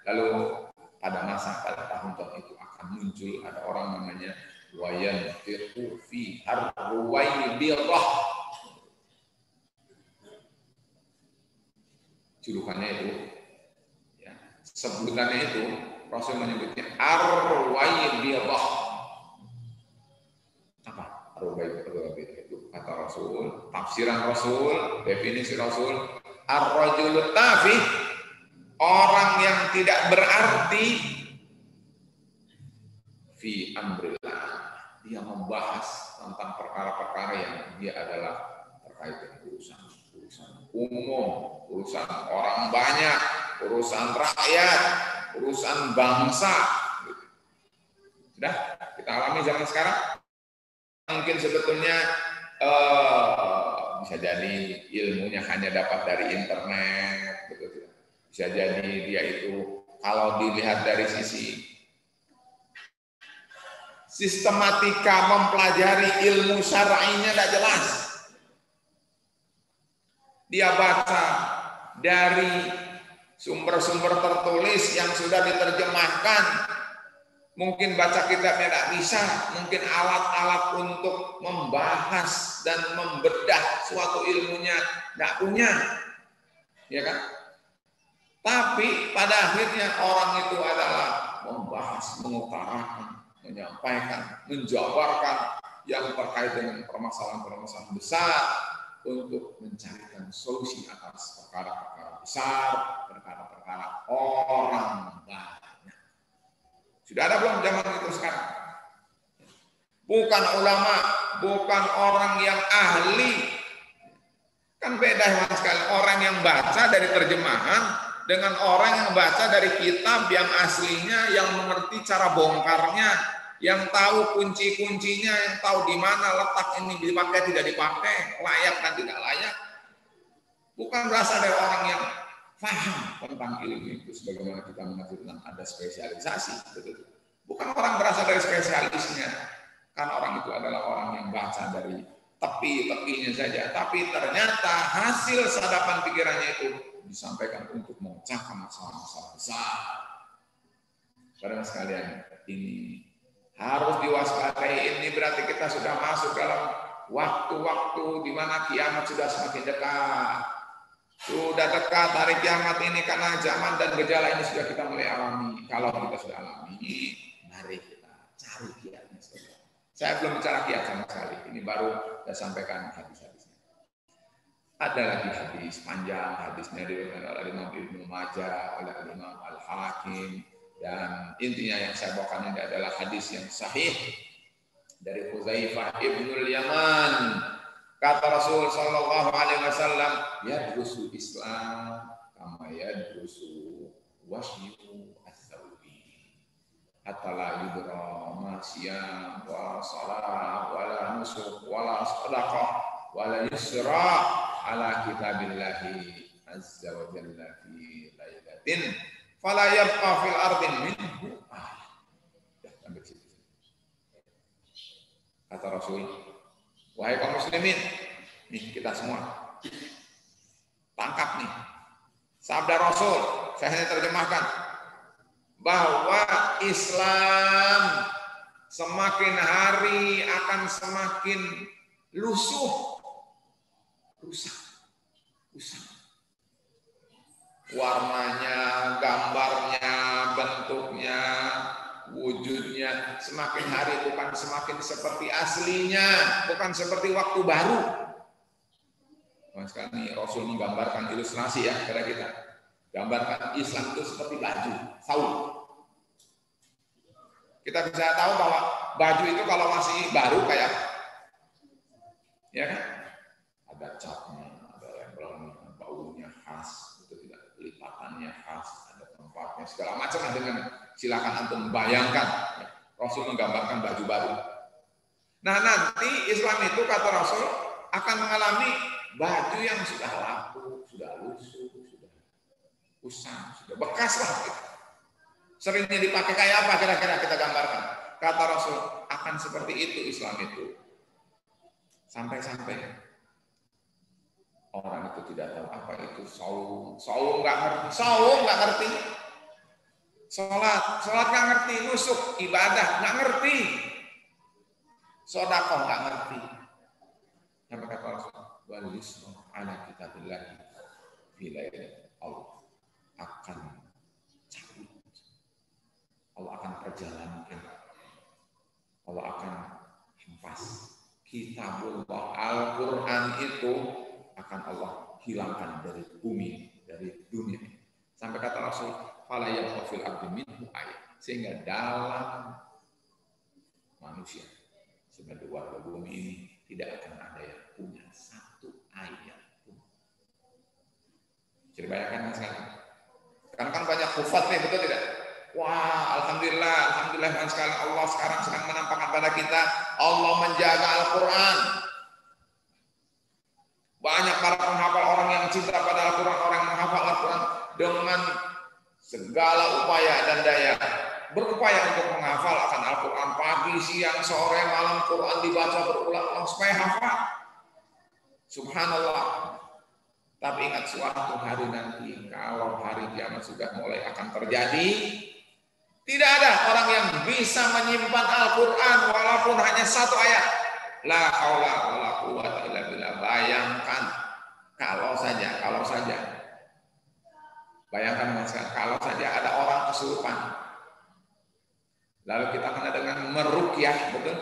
Lalu pada tahun-tahun itu akan muncul ada orang namanya wayan firqu fi ar-ruwaibidah. Julukannya itu, ya, sebutannya itu Rasul menyebutnya ar-ruwaibidah. Apa ar-ruwaibidah itu? Kata Rasul, tafsiran Rasul, definisi Rasul, ar-rajulut tafih, orang yang tidak berarti fi amrillah. Dia membahas tentang perkara-perkara yang dia adalah terkait dengan urusan umum, urusan orang banyak, urusan rakyat, urusan bangsa. Sudah kita alami zaman sekarang. Mungkin sebetulnya bisa jadi ilmunya hanya dapat dari internet, betul. Bisa jadi dia itu kalau dilihat dari sisi sistematika mempelajari ilmu syar'inya tidak jelas. Dia baca dari sumber-sumber tertulis yang sudah diterjemahkan, mungkin baca kitabnya tidak bisa, mungkin alat-alat untuk membahas dan membedah suatu ilmunya tidak punya, ya kan? Tapi pada akhirnya orang itu adalah membahas, mengutarakan, menyampaikan, menjabarkan yang terkait dengan permasalahan-permasalahan besar untuk mencarikan solusi atas perkara-perkara besar, perkara-perkara orang banyak. Sudah ada belum zaman itu sekarang? Bukan ulama, bukan orang yang ahli. Kan beda sekali orang yang baca dari terjemahan dengan orang yang baca dari kitab yang aslinya, yang mengerti cara bongkarnya, yang tahu kunci-kuncinya, yang tahu di mana letak ini dipakai tidak dipakai, layak dan tidak layak. Bukan berasal dari orang yang paham tentang ilmu itu, sebagaimana kita mengajarkan ada spesialisasi, betul. Bukan orang berasal dari spesialisnya. Karena orang itu adalah orang yang baca dari tepi-tepinya saja. Tapi ternyata hasil sadapan pikirannya itu disampaikan untuk memecahkan masalah-masalah besar. Saudara sekalian, ini harus diwaspadai. Ini berarti kita sudah masuk dalam waktu-waktu di mana kiamat sudah semakin dekat. Sudah dekat hari kiamat ini karena zaman dan gejala ini sudah kita mulai alami. Kalau kita sudah alami, mari kita cari kiatnya. Saya belum bicara kiat sama sekali. Ini baru saya sampaikan hadis-hadisnya. Ada lagi hadis panjang, hadisnya diriwayatkan oleh Imam Ibnu Majah, oleh Imam Al-Hakim, dan intinya yang saya bawakan ini adalah hadis yang sahih dari Hudzaifah ibnul Yaman. Kata Rasul sallallahu alaihi wasallam, yadrusul Islam kama yadrusu wasyu as-sawi. Hatta la yudra ma siyam wa salah wa la nusuk wa la sadaqah wa la yusra ala kitabillahi azza wa jalla fi lailatin fala yabqa fil ardin minhu. Kata Rasul, wahai kaum muslimin, nih kita semua tangkap nih sabda Rasul, saya hanya terjemahkan, bahwa Islam semakin hari akan semakin lusuh, rusak. Warnanya, gambarnya, bentuknya, wujudnya semakin hari bukan semakin seperti aslinya, bukan seperti waktu baru. Sekarang ini Rasul menggambarkan ilustrasi ya kepada kita. Gambarkan Islam itu seperti baju, saum. Kita bisa tahu bahwa baju itu kalau masih baru kayak, ya kan? Ada catnya, ada lempel, baunya khas, itu tidak lipatannya khas, ada tempatnya segala macam dengan. Silakan antum bayangkan, Rasul menggambarkan baju baru. Nah nanti Islam itu kata Rasul akan mengalami baju yang sudah lapuk, sudah lusuh, sudah usang, sudah bekas lah. Seringnya dipakai kayak apa kira-kira kita gambarkan? Kata Rasul akan seperti itu Islam itu. Sampai-sampai orang itu tidak tahu apa itu saum. Saum nggak ngerti. Sholat nggak ngerti, nusuk, ibadah nggak ngerti, sedekah nggak ngerti. Sampai kata Rasul, wal yusra ala kitabillahi bila Allah akan cabut, Allah akan perjalankan, Allah akan hempas kitabullah Al-Quran itu akan Allah hilangkan dari bumi, dari dunia. Sampai kata Rasul, fala yabqa ardi minhu ayat, sehingga dalam manusia sebagai warga bumi ini tidak akan ada yang punya satu ayat pun. Jadi bayangkan sekarang, kan banyak hufat nih, betul tidak? Wah, alhamdulillah sekali Allah sekarang sedang menampakkan pada kita Allah menjaga Al-Quran. Banyak para penghafal, orang yang cinta pada Al-Quran, orang yang menghafal Al-Quran dengan segala upaya dan daya, berupaya untuk menghafal akan Al-Quran pagi, siang, sore, malam, Quran dibaca berulang-ulang supaya hafal. Subhanallah. Tapi ingat suatu hari nanti, kalau hari kiamat sudah mulai akan terjadi, tidak ada orang yang bisa menyimpan Al-Quran walaupun hanya satu ayat. La haula wala quwwata illa billah. Bayangkan kalau saja. Bayangkan Mas, kalau saja ada orang kesurupan, lalu kita kena dengan meruqyah, betul?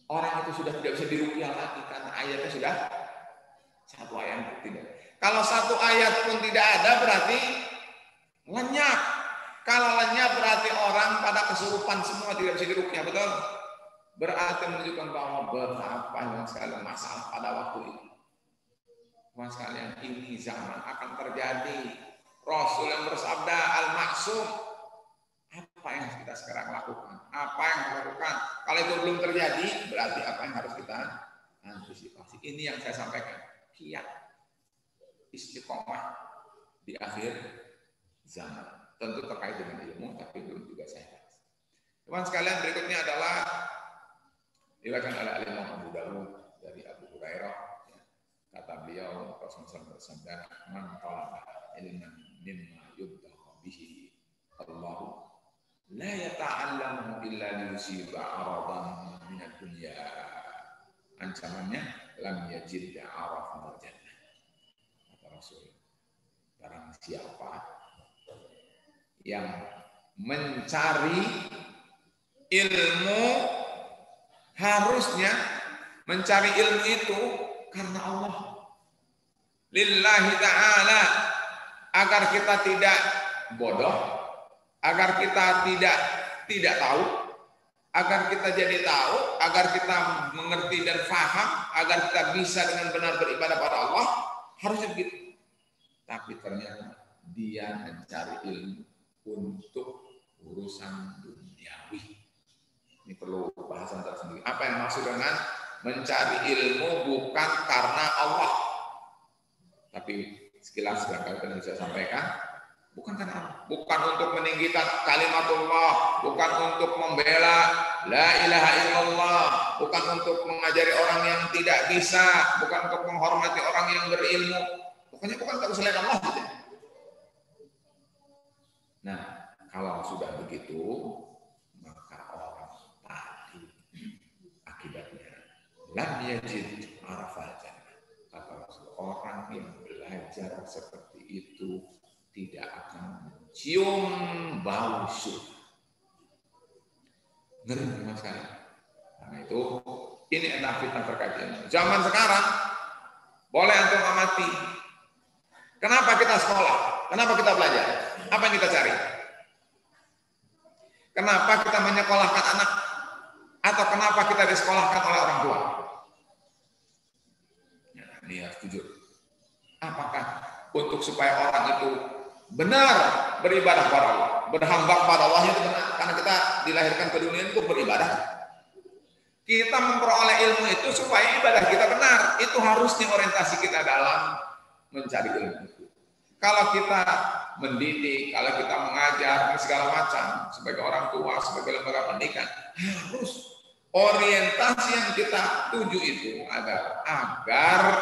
Orang itu sudah tidak bisa diruqyah lagi karena ayatnya sudah satu ayat tidak. Kalau satu ayat pun tidak ada berarti lenyap. Kalau lenyap berarti orang pada kesurupan semua tidak bisa diruqyah, betul? Berarti menunjukkan bahwa betapa yang sekali masalah pada waktu itu. Mas sekalian, ini zaman akan terjadi. Rasul yang bersabda al-maksum. Apa yang harus kita sekarang lakukan? Apa yang harus lakukan? Kalau itu belum terjadi, berarti apa yang harus kita antisipasi? Ini yang saya sampaikan. Kiat istiqomah di akhir zaman. Tentu terkait dengan ilmu, tapi belum juga saya bahas. Teman sekalian, berikutnya adalah Diriwayatkan oleh Imam Abu Dawud dari Abu Hurairah, ya. Kata beliau, Rasulullah bersabda, "Man talaba ilman mimma yubtagha bihi Allah la yata'allamu illa liyusiba 'aradan min ad-dunya." Ancamannya, lam yajid 'arafal jannah. Kata Rasul, barang siapa yang mencari ilmu, harusnya mencari ilmu itu karena Allah, lillahi ta'ala, agar kita tidak bodoh, agar kita tidak tahu, agar kita jadi tahu, agar kita mengerti dan faham, agar kita bisa dengan benar beribadah pada Allah, harusnya begitu. Tapi ternyata dia mencari ilmu untuk urusan duniawi. Ini perlu bahasan tersendiri. Apa yang maksud dengan mencari ilmu bukan karena Allah? Tapi sekilas barangkali bisa sampaikan, bukan karena Allah, bukan untuk meninggikan kalimatullah, bukan untuk membela la ilaha illallah, bukan untuk mengajari orang yang tidak bisa, bukan untuk menghormati orang yang berilmu, pokoknya bukan untuk selain Allah. Nah, kalau sudah begitu, maka orang tadi akibatnya lam yajid arafal jannah. Kata Rasul, orang yang belajar seperti itu tidak akan mencium bau surga. Ngeri sama sekali. Karena itu, ini adalah fitnah terkait ilmu. Zaman sekarang, boleh antum amati. Kenapa kita sekolah? Kenapa kita belajar? Apa yang kita cari? Kenapa kita menyekolahkan anak? Atau kenapa kita disekolahkan oleh orang tua? Ya, ini harus jujur. Apakah untuk supaya orang itu benar beribadah kepada Allah, berhamba kepada Allah itu benar? Karena kita dilahirkan ke dunia itu beribadah. Kita memperoleh ilmu itu supaya ibadah kita benar. Itu harusnya orientasi kita dalam mencari ilmu itu. Kalau kita mendidik, kalau kita mengajar, segala macam, sebagai orang tua, sebagai lembaga pendidikan, harus orientasi yang kita tuju itu agar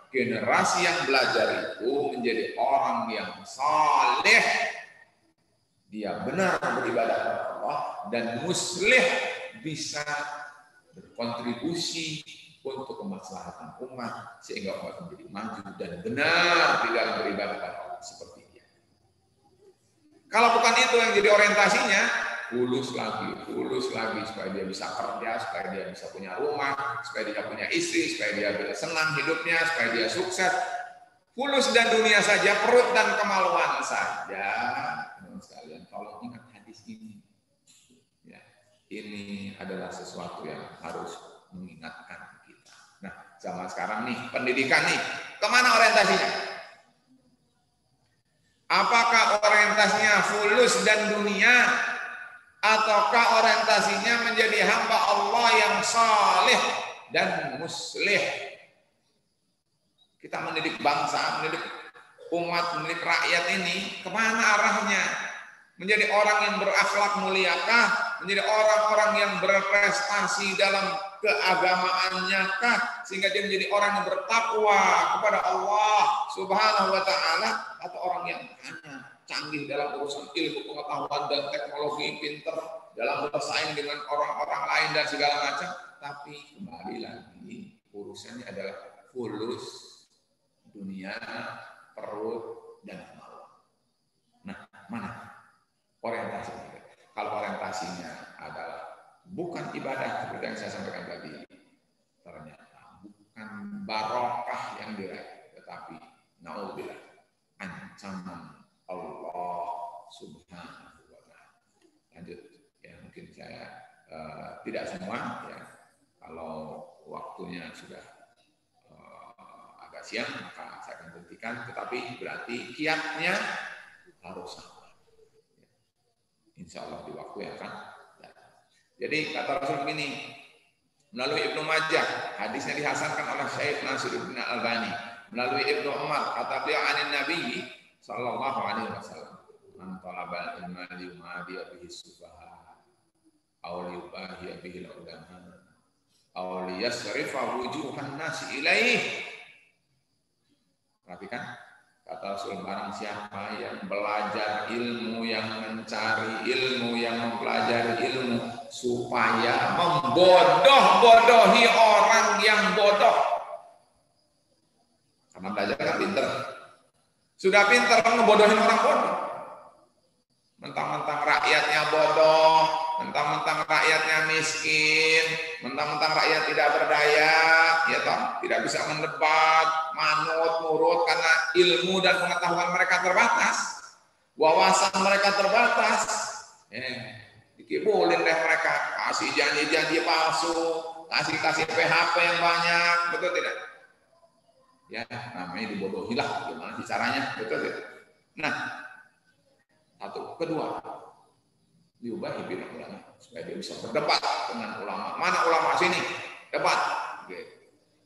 generasi yang belajar itu menjadi orang yang saleh, dia benar beribadah kepada Allah, dan muslih, bisa berkontribusi untuk kemaslahatan umat sehingga umat menjadi maju dan benar di dalam beribadah kepada Allah seperti dia. Kalau bukan itu yang jadi orientasinya, fulus lagi supaya dia bisa kerja, supaya dia bisa punya rumah, supaya dia punya istri, supaya dia bisa senang hidupnya, supaya dia sukses. Fulus dan dunia saja, perut dan kemaluan saja. Teman sekalian, tolong ingat hadis ini. Ya, ini adalah sesuatu yang harus mengingatkan kita. Nah, zaman sekarang nih, pendidikan nih, kemana orientasinya? Apakah orientasinya fulus dan dunia, ataukah orientasinya menjadi hamba Allah yang saleh dan muslih? Kita mendidik bangsa, mendidik umat, mendidik rakyat ini, kemana arahnya? Menjadi orang yang berakhlak muliakah? Menjadi orang-orang yang berprestasi dalam keagamaannya kah? Sehingga dia menjadi orang yang bertakwa kepada Allah Subhanahu wa ta'ala, atau orang yang hanya canggih dalam urusan ilmu pengetahuan dan teknologi, pinter dalam bersaing dengan orang-orang lain dan segala macam, tapi kembali lagi urusannya adalah fulus dunia, perut dan kemaluan. Nah, mana orientasinya? Kalau orientasinya adalah bukan ibadah seperti yang saya sampaikan tadi, ternyata bukan barokah yang diraih, tetapi naudzubillah, ancaman Allah Subhanahu wa ta'ala. Lanjut, ya mungkin saya tidak semua, ya kalau waktunya sudah agak siang maka saya akan berhentikan, tetapi berarti kiatnya harus sama. Insya Allah di waktu yang akan datang. Jadi kata Rasul begini, melalui Ibnu Majah, hadisnya dihasankan oleh Syekh Nasiruddin Al-Albani, melalui Ibnu Umar, kata beliau anin Nabi sallallahu alaihi wasallam, man talabal ilma liyumadi bihi sufaha aw liyubahi bihi ulama aw liyasrifa wujuhan nasi ilaih. Perhatikan kata Rasul, barang siapa yang belajar ilmu, yang mencari ilmu, yang mempelajari ilmu supaya membodoh-bodohi orang yang bodoh. Karena belajar kan pinter. Sudah pinter ngebodohin orang bodoh. Mentang-mentang rakyatnya bodoh, mentang-mentang rakyatnya miskin, mentang-mentang rakyat tidak berdaya, ya toh, tidak bisa mendebat, manut, nurut karena ilmu dan pengetahuan mereka terbatas, wawasan mereka terbatas. Dikibulin deh mereka, kasih janji-janji palsu, kasih PHP yang banyak, betul tidak? Ya, namanya dibodohilah, gimana sih caranya, betul tidak? Nah, satu, kedua, diubahi bil ulama supaya dia bisa berdebat dengan ulama. Mana ulama sini? Debat.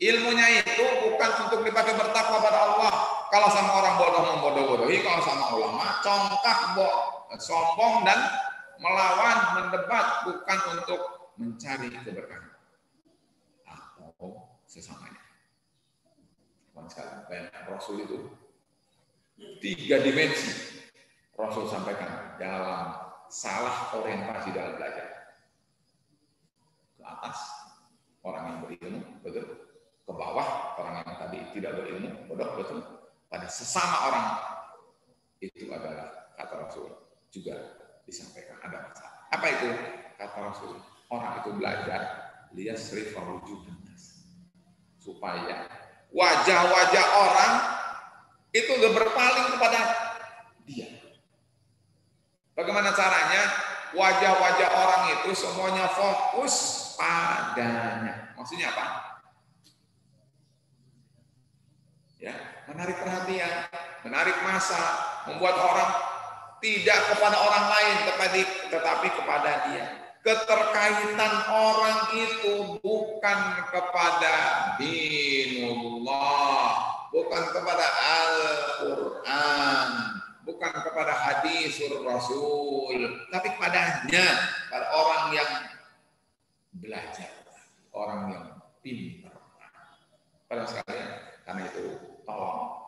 Ilmunya itu bukan untuk dipakai bertakwa pada Allah. Kalau sama orang bodoh membodoh-bodohi, kalau sama ulama congkak, sombong dan melawan, mendebat, bukan untuk mencari keberkahan atau sesamanya. Teman sekali, bayangkan Rasul itu 3 dimensi. Rasul sampaikan dalam salah orientasi dalam belajar. Ke atas orang yang berilmu, betul. Ke bawah orang yang tadi tidak berilmu, bodoh, betul. Pada sesama orang itu adalah kata Rasul juga disampaikan ada masalah. Apa itu? Kata Rasul, orang itu belajar liyasrifa wujuhan nas, supaya wajah-wajah orang itu berpaling kepada dia. Bagaimana caranya? Wajah-wajah orang itu semuanya fokus padanya. Maksudnya apa? Ya, menarik perhatian, menarik massa, membuat orang tidak kepada orang lain, tetapi kepada dia. Keterkaitan orang itu bukan kepada dinullah, bukan kepada Al-Quran, bukan kepada hadis Rasul, tapi kepadanya, pada orang yang belajar, orang yang pintar. Pada sekalian, karena itu tolong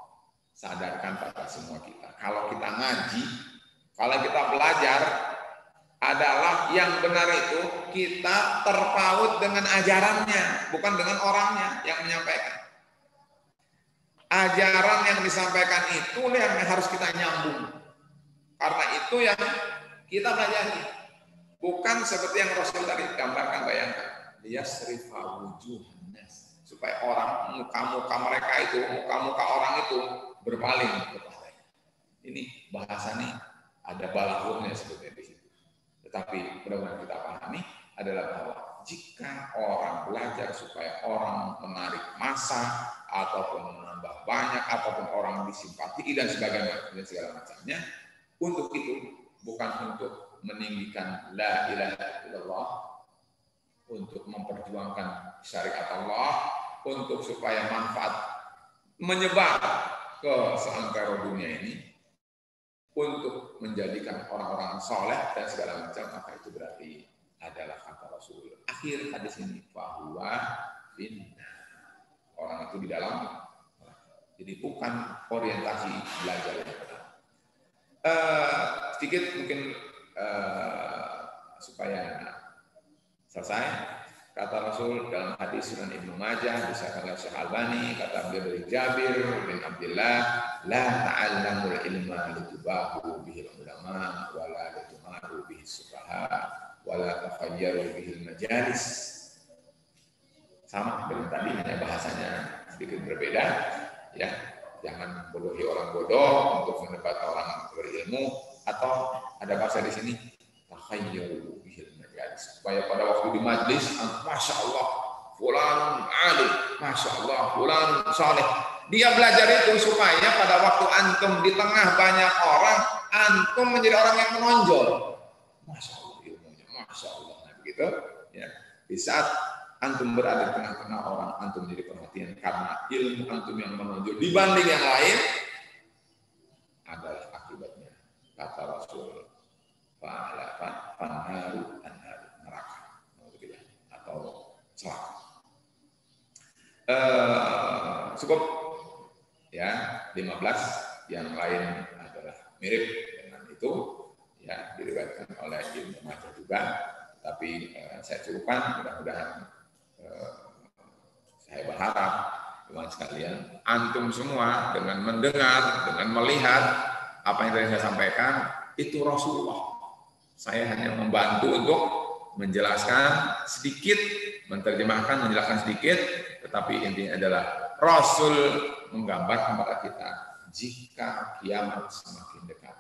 sadarkan pada semua kita. Kalau kita ngaji, kalau kita belajar, adalah yang benar itu kita terpaut dengan ajarannya, bukan dengan orangnya yang menyampaikan. Ajaran yang disampaikan itu yang harus kita nyambung. Karena itu yang kita pelajari. Bukan seperti yang Rasul tadi gambarkan, bayangkan. Liyasrifa wujuhan nas, supaya orang, muka-muka mereka itu, muka-muka orang itu berpaling kepadanya. Ini bahasa nih ada balaghahnya sebetulnya di situ. Tetapi benar-benar kita pahami adalah bahwa jika orang belajar supaya orang menarik massa ataupun menambah banyak ataupun orang disimpati dan segala macamnya, untuk itu bukan untuk meninggikan la ilaha illallah, untuk memperjuangkan syariat Allah, untuk supaya manfaat menyebar ke seantero dunia ini, untuk menjadikan orang-orang soleh dan segala macam, maka itu berarti adalah kata Rasul. Akhir hadis ini, bahwa orang itu di dalam. Jadi bukan orientasi belajar yang benar. Sedikit mungkin supaya selesai, kata Rasul dalam hadis Sunan Ibnu Majah, disahkan oleh Syekh Albani, kata beliau dari Jabir bin Abdullah, la ta'allamul ilma litubahu bihil ulama wa la litumaru bihis sufaha wa la takhayyaru bihil majalis. Sama dengan tadi, hanya bahasanya sedikit berbeda, ya. Jangan bodohi orang bodoh untuk mendebat orang berilmu, atau ada bahasa di sini takhayyaru bihil majalis, supaya pada waktu di majlis, masya Allah fulan alim, masya Allah fulan saleh. Dia belajar itu supaya pada waktu antum di tengah banyak orang, antum menjadi orang yang menonjol. Masya Allah ilmunya, masya Allah. Nah, begitu ya. Di saat antum berada di tengah-tengah orang, antum menjadi perhatian karena ilmu antum yang menonjol dibanding yang lain, adalah akibatnya kata Rasul, fanaru neraka atau celaka. Cukup ya 15, yang lain adalah mirip dengan itu ya, diriwayatkan oleh Ibnu Majah juga, tapi saya cukupkan. Mudah-mudahan saya berharap teman sekalian, antum semua dengan mendengar, dengan melihat apa yang tadi saya sampaikan, itu Rasulullah. Saya hanya membantu untuk menjelaskan sedikit, menerjemahkan, menjelaskan sedikit, tetapi intinya adalah Rasul menggambar kepada kita, jika kiamat semakin dekat,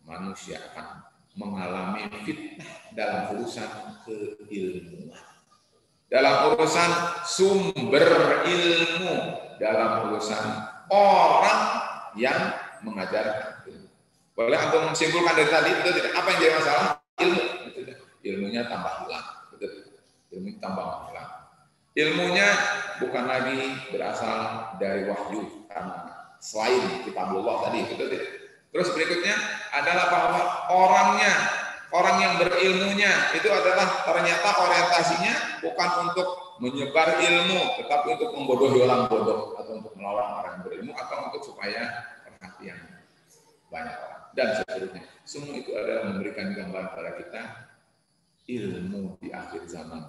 manusia akan mengalami fitnah dalam urusan keilmuan, dalam urusan sumber ilmu, dalam urusan orang yang mengajarkan ilmu. Boleh antum menyimpulkan dari tadi, betul tidak? Apa yang jadi masalah? Ilmu. Betul. Ilmunya tambah hilang. Betul. Ilmunya tambah hilang. Ilmunya bukan lagi berasal dari wahyu, karena selain kitabullah tadi, betul tidak? Terus berikutnya adalah bahwa orang yang berilmunya itu adalah ternyata orientasinya bukan untuk menyebar ilmu, tetapi untuk membodohi orang bodoh, atau untuk melawan orang yang berilmu, atau untuk supaya perhatian banyak orang, dan seterusnya. Semua itu adalah memberikan gambaran pada kita, ilmu di akhir zaman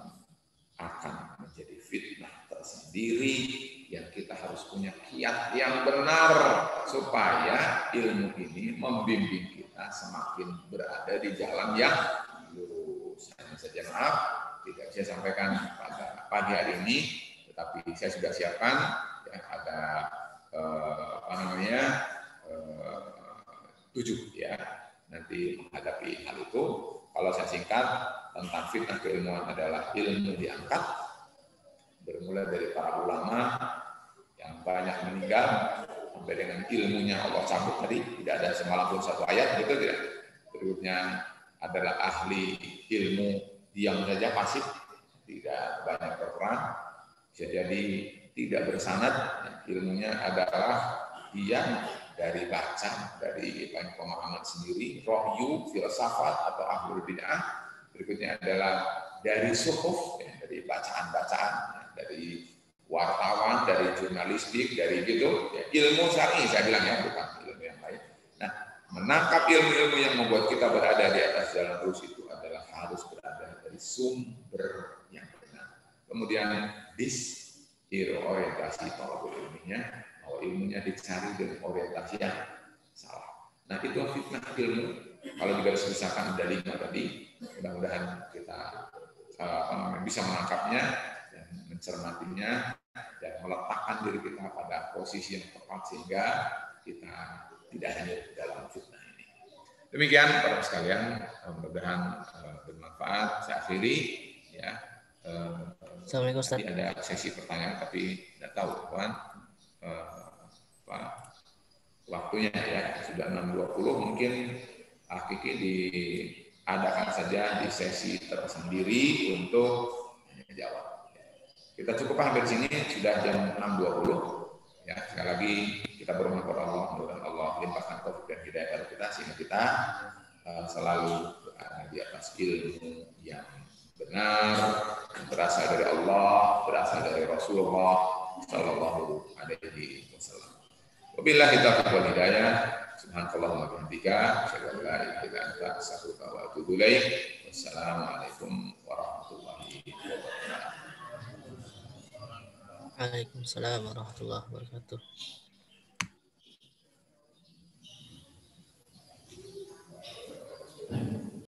akan menjadi fitnah tersendiri yang kita harus punya kiat yang benar supaya ilmu ini membimbing kita semakin berada di jalan yang lurus. Hanya saja maaf tidak saya sampaikan pada pagi hari ini, tetapi saya sudah siapkan ya, ada 7 ya, nanti menghadapi hal itu. Kalau saya singkat, tentang fitnah keilmuan adalah ilmu diangkat, bermula dari para ulama yang banyak meninggal, sampai dengan ilmunya Allah cabut tadi, tidak ada semalam pun 1 ayat, betul tidak? Berikutnya adalah ahli ilmu diam saja, pasif, tidak banyak berperan, bisa jadi tidak bersanad, ilmunya adalah yang dari baca, dari banyak pemahaman sendiri, rohyu, filsafat atau ahlul bid'ah. Berikutnya adalah dari suhuf, ya, dari bacaan-bacaan, ya, dari wartawan, dari jurnalistik, dari gitu, ya, ilmu syar'i saya bilang ya, bukan ilmu yang lain. Nah, menangkap ilmu-ilmu yang membuat kita berada di atas jalan lurus itu adalah harus berada dari sumber yang benar. Kemudian orientasi talabul ilminya, bahwa ilmunya dicari dengan orientasi yang salah. Nah, itu fitnah ilmu. Kalau digaris-besarkan ada 5 tadi, mudah-mudahan kita bisa menangkapnya dan mencermatinya dan meletakkan diri kita pada posisi yang tepat sehingga kita tidak hanyut dalam fitnah ini. Demikian para sekalian, mudah-mudahan bermanfaat. Saya akhiri ya. Assalamualaikum Ustaz. Tadi ada sesi pertanyaan tapi tidak tahu kawan waktunya ya, sudah 6.20, mungkin Kiki diadakan saja di sesi tersendiri untuk menjawab. Kita cukup hampir sini, sudah jam 6.20 ya. Sekali lagi kita bermohon kepada Allah, mudah-mudahan Allah limpahkan taufik dan hidayah kepada kita sehingga kita selalu berada di atas ilmu yang benar, berasal dari Allah, berasal dari Rasulullah Shallallahu Alaihi Wasallam. Wabillahi taufiq wal hidayah. Subhanakallahumma wa bihamdika, asyhadu an la ilaha illa anta, astaghfiruka wa atubu ilaik. Wassalamualaikum warahmatullahi wabarakatuh. Waalaikumsalam warahmatullahi wabarakatuh.